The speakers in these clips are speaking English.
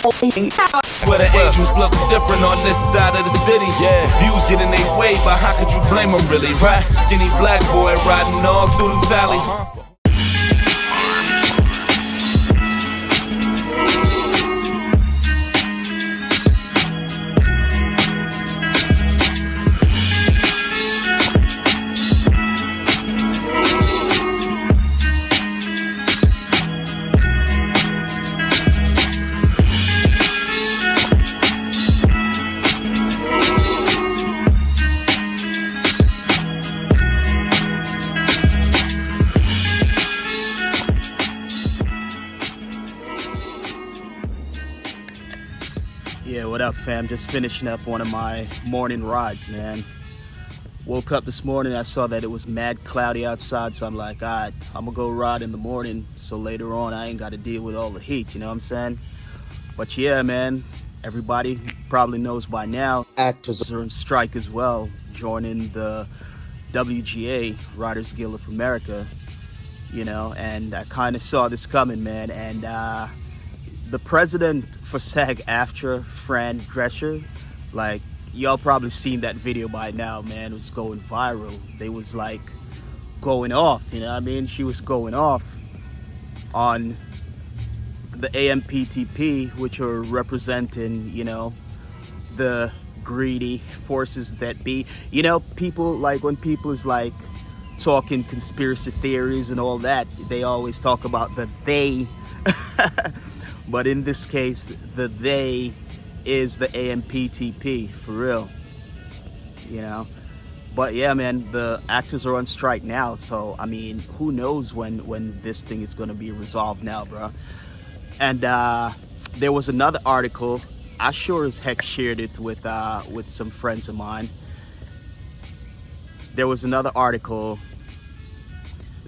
Where the angels look different on this side of the city. Yeah, views get in their way, but how could you blame them really, right? Skinny black boy riding all through the valley. Yeah, what up, fam? Just finishing up one of my morning rides, man. Woke up this morning, I saw that it was mad cloudy outside, so I'm like, all right, I'm gonna go ride in the morning, so later on I ain't gotta deal with all the heat, you know what I'm saying? But yeah, man, everybody probably knows by now, actors are on strike as well, joining the WGA, Writers Guild of America, you know, and I kind of saw this coming, man, and the president for SAG-AFTRA, Fran Drescher, like, y'all probably seen that video by now, man. It was going viral. They was like going off, you know what I mean? She was going off on the AMPTP, which are representing, you know, the greedy forces that be. You know, people, like, when people is like talking conspiracy theories and all that, they always talk about the they. But in this case, the they is the AMPTP, for real, you know. But yeah, man, the actors are on strike now, so I mean, who knows when this thing is going to be resolved now, bro. And there was another article, I sure as heck shared it with some friends of mine. There was another article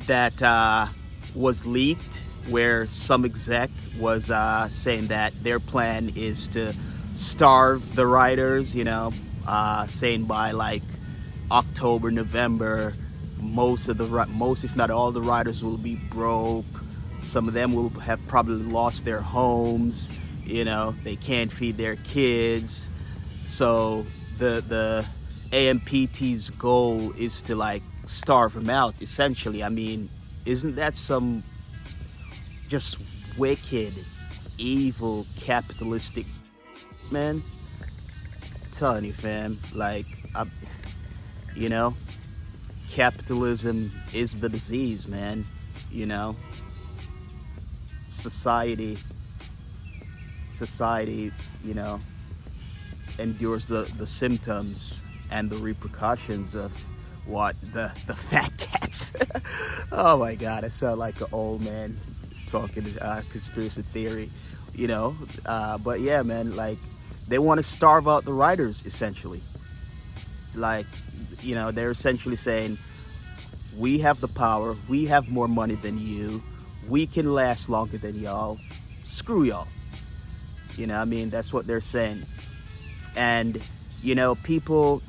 that was leaked, where some exec was saying that their plan is to starve the writers, you know, saying by like October, November, most if not all the writers will be broke. Some of them will have probably lost their homes, you know, they can't feed their kids. So the AMPT's goal is to like starve them out, essentially. I mean, isn't that some just wicked, evil, capitalistic, man? I'm telling you, fam, like, you know, capitalism is the disease, man. You know, society, you know, endures the symptoms and the repercussions of what the fat cats. Oh my God, I sound like an old man talking conspiracy theory, you know. But yeah, man, like, they want to starve out the writers, essentially. Like, you know, they're essentially saying, we have the power, we have more money than you, we can last longer than y'all, screw y'all. You know, I mean, that's what they're saying. And, you know, people,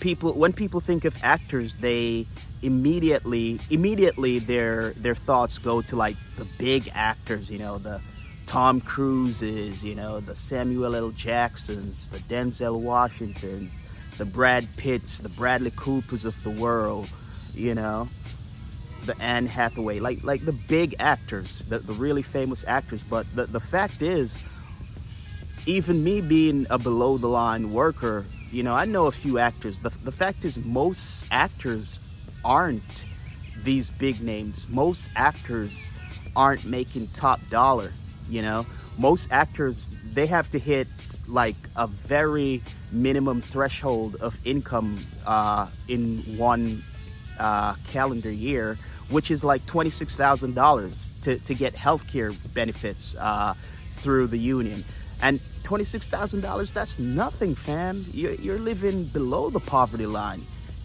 when people think of actors, they immediately their thoughts go to like the big actors, you know, the Tom Cruises, you know, the Samuel L. Jacksons, the Denzel Washingtons, the Brad Pitts, the Bradley Coopers of the world, you know, the Anne Hathaway, like the big actors, the really famous actors. But the fact is, even me being a below the line worker, you know, I know a few actors. The fact is, most actors aren't these big names. Most actors aren't making top dollar, you know. Most actors, they have to hit like a very minimum threshold of income in one calendar year, which is like $26,000 to get healthcare benefits through the union. And $26,000, that's nothing, fam. You're living below the poverty line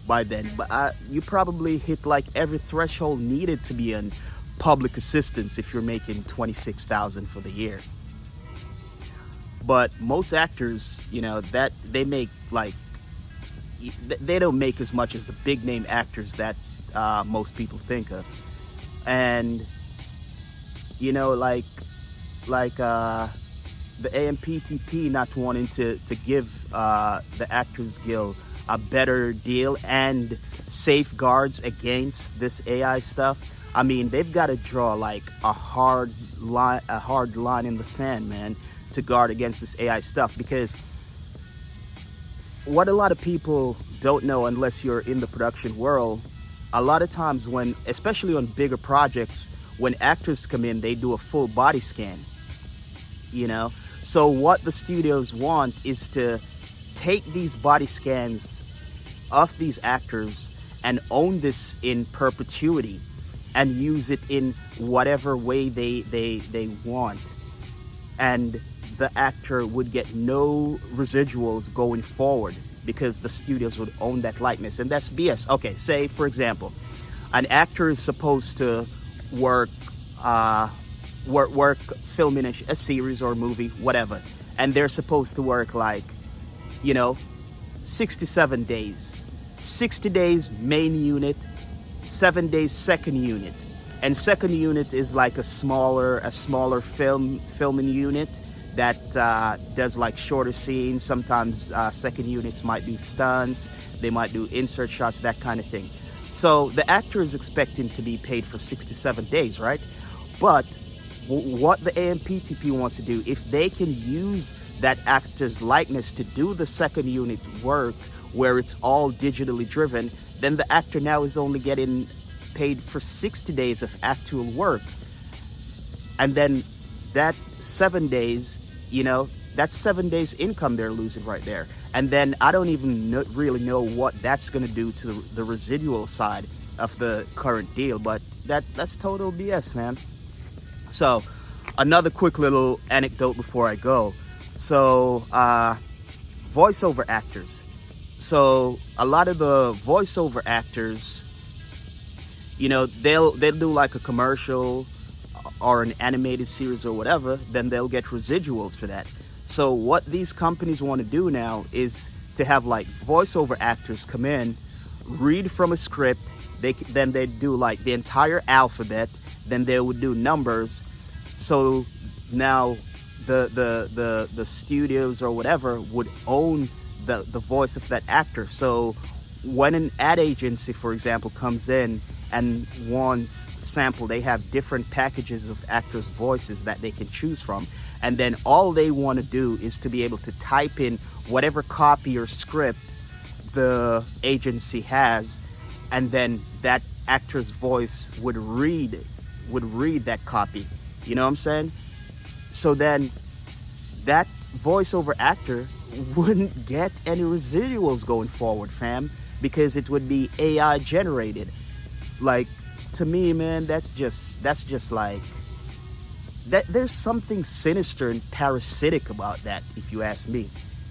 by then. But you probably hit like every threshold needed to be on public assistance if you're making $26,000 for the year. But most actors, you know, that they make like, they don't make as much as the big name actors that most people think of. And, you know, the AMPTP not wanting to give the Actors Guild a better deal and safeguards against this AI stuff. I mean, they've got to draw like a hard line in the sand, man, to guard against this AI stuff. Because what a lot of people don't know, unless you're in the production world, a lot of times when, especially on bigger projects, when actors come in, they do a full body scan, you know? So what the studios want is to take these body scans of these actors and own this in perpetuity and use it in whatever way they want. And the actor would get no residuals going forward because the studios would own that likeness. And that's BS. Okay, say, for example, an actor is supposed to work filming a series or a movie, whatever. And they're supposed to work like, 67 days. 60 days main unit, 7 days second unit. And second unit is like a smaller filming unit that does like shorter scenes. Sometimes second units might do stunts, they might do insert shots, that kind of thing. So the actor is expecting to be paid for 67 days, right? But what the AMPTP wants to do, if they can use that actor's likeness to do the second unit work where it's all digitally driven, then the actor now is only getting paid for 60 days of actual work. And then that 7 days, that's 7 days income they're losing right there. And then I don't even really know what that's going to do to the residual side of the current deal, but that's total BS, man. So another quick little anecdote before I go. So voiceover actors. So a lot of the voiceover actors, they'll do like a commercial or an animated series or whatever, then they'll get residuals for that. So what these companies want to do now is to have like voiceover actors come in, read from a script, then they do like the entire alphabet, then they would do numbers. So now the studios or whatever would own the voice of that actor. So when an ad agency, for example, comes in and wants sample, they have different packages of actors' voices that they can choose from. And then all they want to do is to be able to type in whatever copy or script the agency has, and then that actor's voice would read that copy. You know what I'm saying? So then that voiceover actor wouldn't get any residuals going forward, fam, because it would be AI generated. Like, to me, man, that's just like that. There's something sinister and parasitic about that, if you ask me.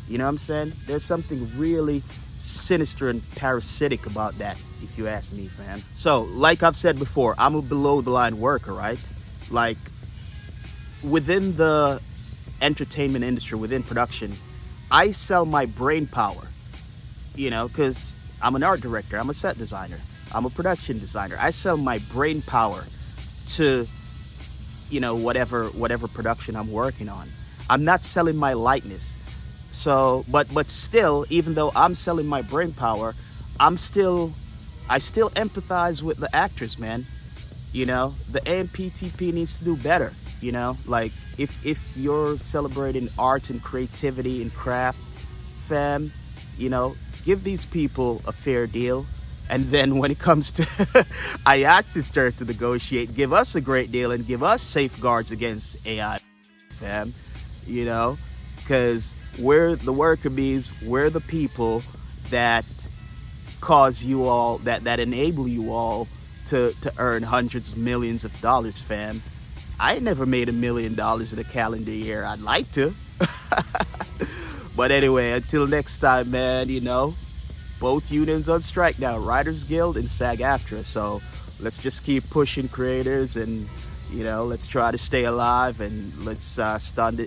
You know what I'm saying? There's something really sinister and parasitic about that, if you ask me, fam. So, like I've said before, I'm a below the line worker, right? Like, within the entertainment industry, within production, I sell my brain power, because I'm an art director, I'm a set designer, I'm a production designer. I sell my brain power to, whatever production I'm working on. I'm not selling my likeness. So, but still, even though I'm selling my brain power, I still empathize with the actors, man. The AMPTP needs to do better. Like if you're celebrating art and creativity and craft, fam, give these people a fair deal. And then when it comes to IATSE's turn to negotiate, give us a great deal and give us safeguards against AI, fam. Because we're the worker bees, we're the people that cause you all, that enable you all to earn hundreds of millions of dollars, fam. I never made $1 million in a calendar year. I'd like to. But anyway, until next time, man, both unions on strike now, Writers Guild and SAG-AFTRA. So let's just keep pushing creators and, let's try to stay alive and let's stand.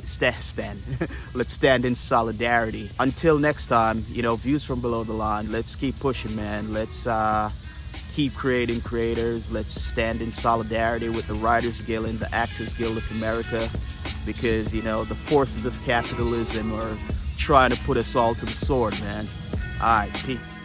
Let's stand in solidarity. Until next time, views from below the line. Let's keep pushing, man. Let's keep creating creators. Let's stand in solidarity with the Writers Guild and the Actors Guild of America. because, you know, the forces of capitalism are trying to put us all to the sword, man. All right, peace.